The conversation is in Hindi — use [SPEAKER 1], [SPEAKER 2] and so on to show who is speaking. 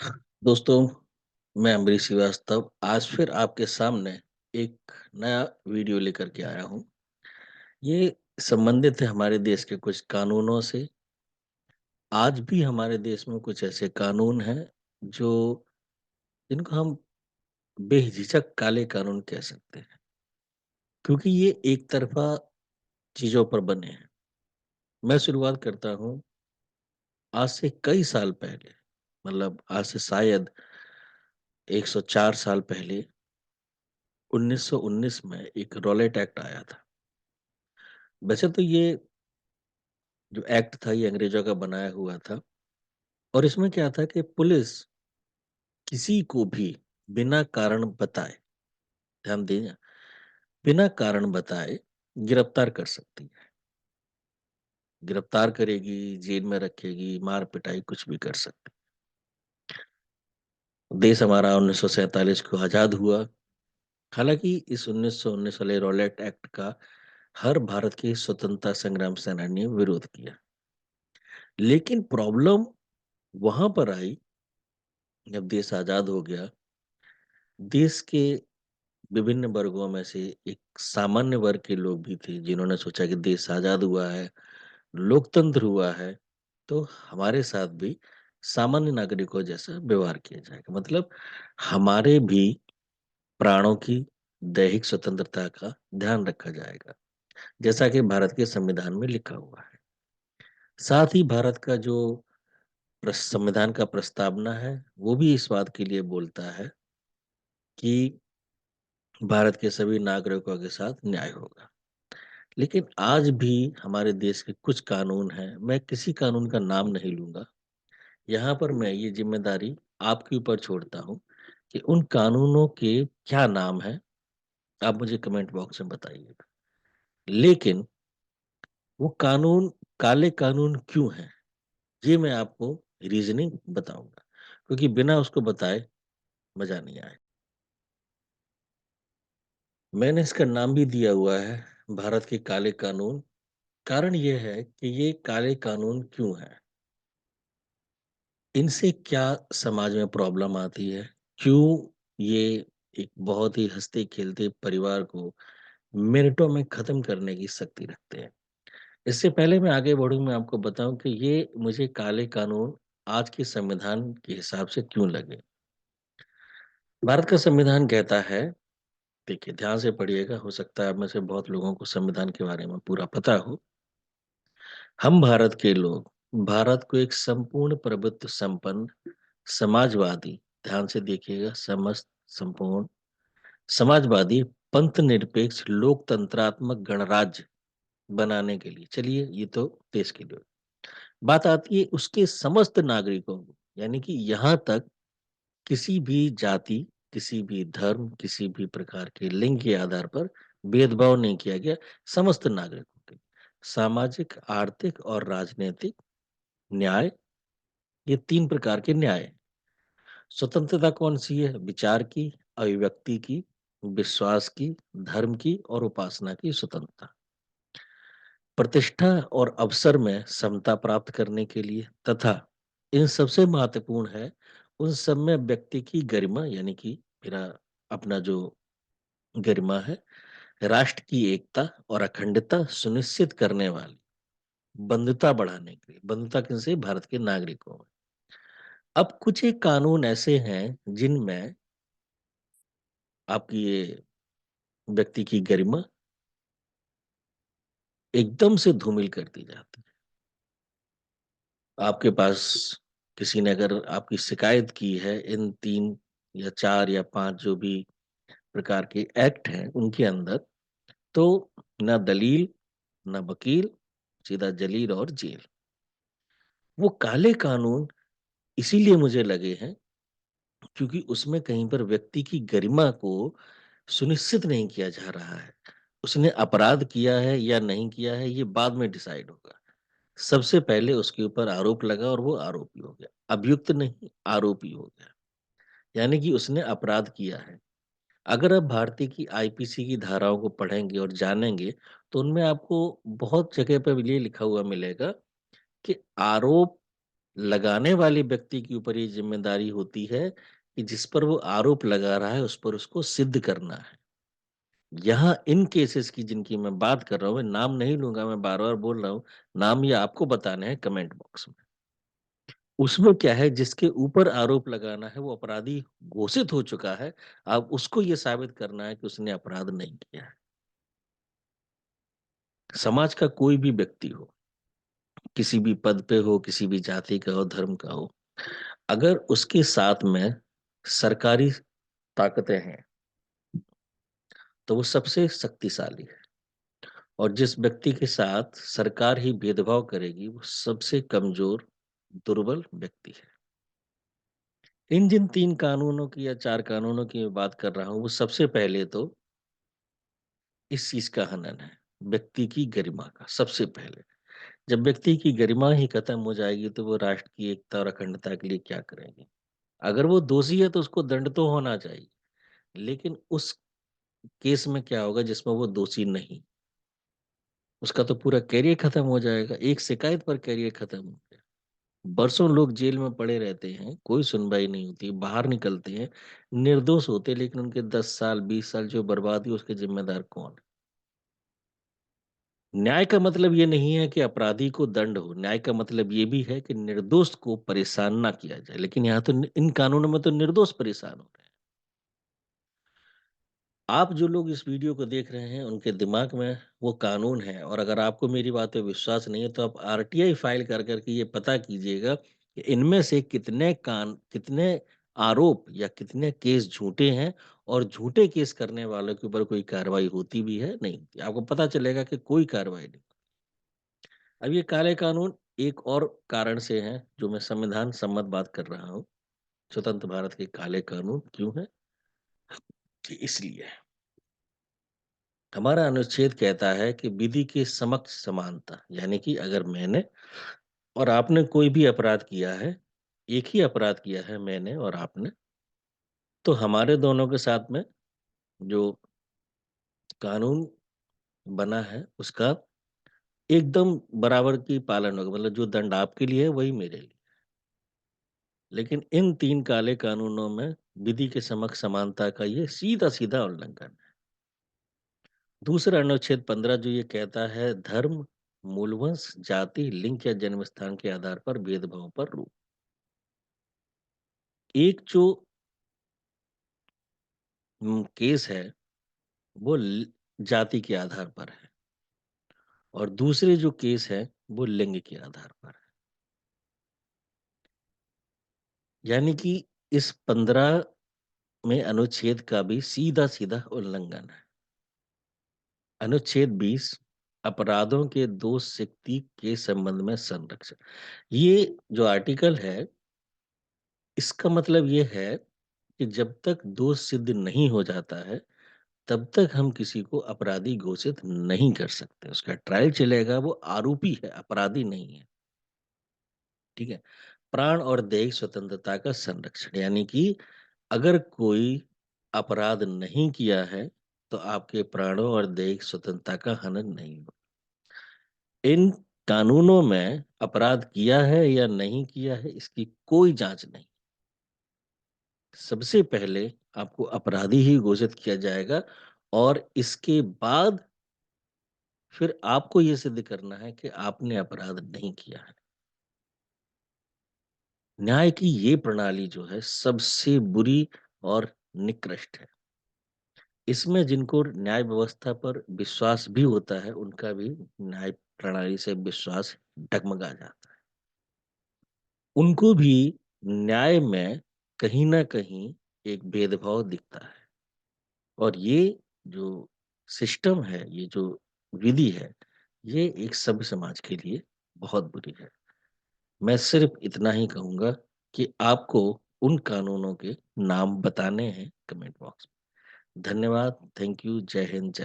[SPEAKER 1] दोस्तों, मैं अम्बरीश श्रीवास्तव आज फिर आपके सामने एक नया वीडियो लेकर के आया हूँ। ये संबंधित है हमारे देश के कुछ कानूनों से। आज भी हमारे देश में कुछ ऐसे कानून हैं जो जिनको हम बेझिझक काले कानून कह सकते हैं, क्योंकि ये एक तरफा चीजों पर बने हैं। मैं शुरुआत करता हूँ आज से कई साल पहले, मतलब आज से शायद 104 साल पहले 1919 में एक रॉलेट एक्ट आया था। वैसे तो ये जो एक्ट था ये अंग्रेजों का बनाया हुआ था और इसमें क्या था कि पुलिस किसी को भी बिना कारण बताए, ध्यान देना, बिना कारण बताए गिरफ्तार कर सकती है। गिरफ्तार करेगी, जेल में रखेगी, मार पिटाई कुछ भी कर सकती। देश हमारा 1947 को आजाद हुआ। हालांकि इस 1919 वाले रॉलेट एक्ट का हर भारत के स्वतंत्रता संग्राम सेनानी ने विरोध किया, लेकिन प्रॉब्लम वहां पर आई जब देश आजाद हो गया। देश के विभिन्न वर्गों में से एक सामान्य वर्ग के लोग भी थे जिन्होंने सोचा कि देश आजाद हुआ है, लोकतंत्र हुआ है, तो हमारे साथ भी सामान्य नागरिकों जैसा व्यवहार किया जाएगा। मतलब हमारे भी प्राणों की दैहिक स्वतंत्रता का ध्यान रखा जाएगा, जैसा कि भारत के संविधान में लिखा हुआ है। साथ ही भारत का जो संविधान का प्रस्तावना है वो भी इस बात के लिए बोलता है कि भारत के सभी नागरिकों के साथ न्याय होगा। लेकिन आज भी हमारे देश के कुछ कानून हैं, मैं किसी कानून का नाम नहीं लूंगा। यहाँ पर मैं ये जिम्मेदारी आपके ऊपर छोड़ता हूँ कि उन कानूनों के क्या नाम है, आप मुझे कमेंट बॉक्स में बताइएगा। लेकिन वो कानून काले कानून क्यों हैं, ये मैं आपको रीजनिंग बताऊंगा, क्योंकि बिना उसको बताए मजा नहीं आए। मैंने इसका नाम भी दिया हुआ है भारत के काले कानून। कारण ये है कि ये काले कानून क्यों हैं, इनसे क्या समाज में प्रॉब्लम आती है, क्यों ये एक बहुत ही हंसते खेलते परिवार को मिनटों में खत्म करने की शक्ति रखते हैं। इससे पहले मैं आगे बढ़ूं, मैं आपको बताऊं कि ये मुझे काले कानून आज के संविधान के हिसाब से क्यों लगे। भारत का संविधान कहता है, देखिए ध्यान से पढ़िएगा, हो सकता है आप में से बहुत लोगों को संविधान के बारे में पूरा पता हो। हम भारत के लोग भारत को एक संपूर्ण प्रभुत्व संपन्न समाजवादी, ध्यान से देखिएगा, समस्त संपूर्ण समाजवादी पंथ निरपेक्ष लोकतंत्रात्मक गणराज्य बनाने के लिए, चलिए ये तो देश के लिए बात आती है, उसके समस्त नागरिकों को, यानी कि यहाँ तक किसी भी जाति, किसी भी धर्म, किसी भी प्रकार के लिंग के आधार पर भेदभाव नहीं किया गया। समस्त नागरिकों के सामाजिक, आर्थिक और राजनीतिक न्याय, ये तीन प्रकार के न्याय हैं। स्वतंत्रता कौन सी है? विचार की, अभिव्यक्ति की, विश्वास की, धर्म की और उपासना की स्वतंत्रता। प्रतिष्ठा और अवसर में समता प्राप्त करने के लिए, तथा इन सबसे महत्वपूर्ण है उन सब में व्यक्ति की गरिमा, यानी कि मेरा अपना जो गरिमा है, राष्ट्र की एकता और अखंडता सुनिश्चित करने वाली, बंधुता बढ़ाने के लिए, बंधुता किनसे? भारत के नागरिकों में। अब कुछ एक कानून ऐसे हैं जिनमें आपकी ये व्यक्ति की गरिमा एकदम से धूमिल कर दी जाती है। आपके पास किसी ने अगर आपकी शिकायत की है इन तीन या चार या पांच जो भी प्रकार के एक्ट हैं उनके अंदर, तो ना दलील, ना वकील, सीधा जलील और जेल। वो काले कानून इसीलिए मुझे लगे हैं क्योंकि उसमें कहीं पर व्यक्ति की गरिमा को सुनिश्चित नहीं किया जा रहा है। उसने अपराध किया है या नहीं किया है ये बाद में डिसाइड होगा। सबसे पहले उसके ऊपर आरोप लगा और वो आरोपी हो गया, अभियुक्त नहीं, आरोपी हो गया, यानी कि उसने अपराध किया है। अगर आप भारतीय की आईपीसी की धाराओं को पढ़ेंगे और जानेंगे तो उनमें आपको बहुत जगह पर ये लिखा हुआ मिलेगा कि आरोप लगाने वाले व्यक्ति के ऊपर ये ज़िम्मेदारी होती है कि जिस पर वो आरोप लगा रहा है, उस पर उसको सिद्ध करना है। यहाँ इन केसेस की जिनकी मैं बात कर रहा हूँ, मैं नाम नहीं लूँगा, मैं बार-बार बोल रहा हूँ, नाम ये आपको बताने हैं कमेंट बॉक्स में। उसमें क्या है, जिसके ऊपर आरोप लगाना है, वो अपराधी घोषित हो चुका है, अब उसको ये साबित करना है कि उसने अपराध नहीं किया है। समाज का कोई भी व्यक्ति हो, किसी भी पद पे हो, किसी भी जाति का हो, धर्म का हो, अगर उसके साथ में सरकारी ताकतें हैं, तो वो सबसे शक्तिशाली है और जिस व्यक्ति के साथ सरकार ही भेदभाव करेगी, वो सबसे कमज़ोर, दुर्बल व्यक्ति है। इन जिन 3 कानूनों की या 4 कानूनों की मैं बात कर रहा हूँ, वो सबसे पहले तो इस चीज़ का हनन है, व्यक्ति की गरिमा का, सबसे पहले। जब व्यक्ति की गरिमा ही खत्म हो जाएगी, तो वो राष्ट्र की एकता और अखंडता के लिए क्या करेंगे? अगर वो दोषी है, तो उसको दंड तो होना चाहिए, लेकिन उस केस में क्या होगा जिसमें वो दोषी नहीं, उसका तो पूरा करियर खत्म हो जाएगा, एक शिकायत पर करियर खत्म हो गया। बरसों लोग जेल में पड़े रहते हैं, कोई सुनवाई नहीं होती, बाहर निकलते हैं, निर्दोष होते हैं, लेकिन उनके 10 साल, 20 साल जो बर्बाद हुई, उसके ज़िम्मेदार कौन है? न्याय का मतलब ये नहीं है कि अपराधी को दंड हो, न्याय का मतलब ये भी है कि निर्दोष को परेशान ना किया जाए, लेकिन यहाँ तो इन कानूनों में तो निर्दोष परेशान हो रहे हैं। आप जो लोग इस वीडियो को देख रहे हैं, उनके दिमाग में वो कानून है और अगर आपको मेरी बात पे विश्वास नहीं है, तो आप आरटीआई फाइल कर के ये पता कीजिएगा कि इनमें से कितने आरोप या कितने केस झूठे हैं और झूठे केस करने वालों के ऊपर कोई कार्रवाई होती भी है, नहीं होती। आपको पता चलेगा कि कोई कार्रवाई नहीं। अब ये काले कानून एक और कारण से हैं, जो मैं संविधान सम्मत बात कर रहा हूँ। स्वतंत्र भारत के काले कानून क्यों हैं? कि इसलिए हमारा अनुच्छेद कहता है कि विधि के समक्ष समानता, यानी कि अगर मैंने और आपने कोई भी अपराध किया है, एक ही अपराध किया है मैंने और आपने, तो हमारे दोनों के साथ में जो कानून बना है, उसका एकदम बराबर की पालन होगा। मतलब जो दंड आपके लिए है, वही मेरे लिए। लेकिन इन 3 काले कानूनों में विधि के समक्ष समानता का ये सीधा-सीधा उल्लंघन है। दूसरा अनुच्छेद 15 जो ये कहता है धर्म, मूलवंश, जाति, लिंग या जन्म स्थान के आधार पर भेदभाव पर रोक। एक जो केस है वो जाति के आधार पर है और दूसरे जो केस है वो लिंग के आधार पर है। यानी कि इस 15 में अनुच्छेद का भी सीधा-सीधा उल्लंघन है। अनुच्छेद 20 अपराधों के दोष सिद्धि के संबंध में संरक्षण। ये जो आर्टिकल है, इसका मतलब ये है कि जब तक दोष सिद्ध नहीं हो जाता है, तब तक हम किसी को अपराधी घोषित नहीं कर सकते। उसका ट्रायल चलेगा, वो आरोपी है, अपराधी नहीं है। ठीक है? प्राण और दैहिक स्वतंत्रता का संरक्षण, यानी कि अगर कोई अपराध नहीं किया है, तो आपके प्राणों और दैहिक स्वतंत्रता का हनन नहीं हो। इन कानूनों में अपराध किया है या नहीं किया है, इसकी कोई जाँच नहीं। सबसे पहले आपको अपराधी ही घोषित किया जाएगा और इसके बाद फिर आपको ये सिद्ध करना है कि आपने अपराध नहीं किया है। न्याय की ये प्रणाली जो है सबसे बुरी और निकृष्ट है। इसमें जिनको न्याय व्यवस्था पर विश्वास भी होता है, उनका भी न्याय प्रणाली से विश्वास डगमगा जाता है। उनको भी न्याय में कहीं न कहीं एक भेदभाव दिखता है और ये जो सिस्टम है, ये जो विधि है, ये एक सभ्य समाज के लिए बहुत बुरी है। मैं सिर्फ इतना ही कहूँगा कि आपको उन कानूनों के नाम बताने हैं कमेंट बॉक्स में। धन्यवाद, थैंक यू, जय हिंद, जय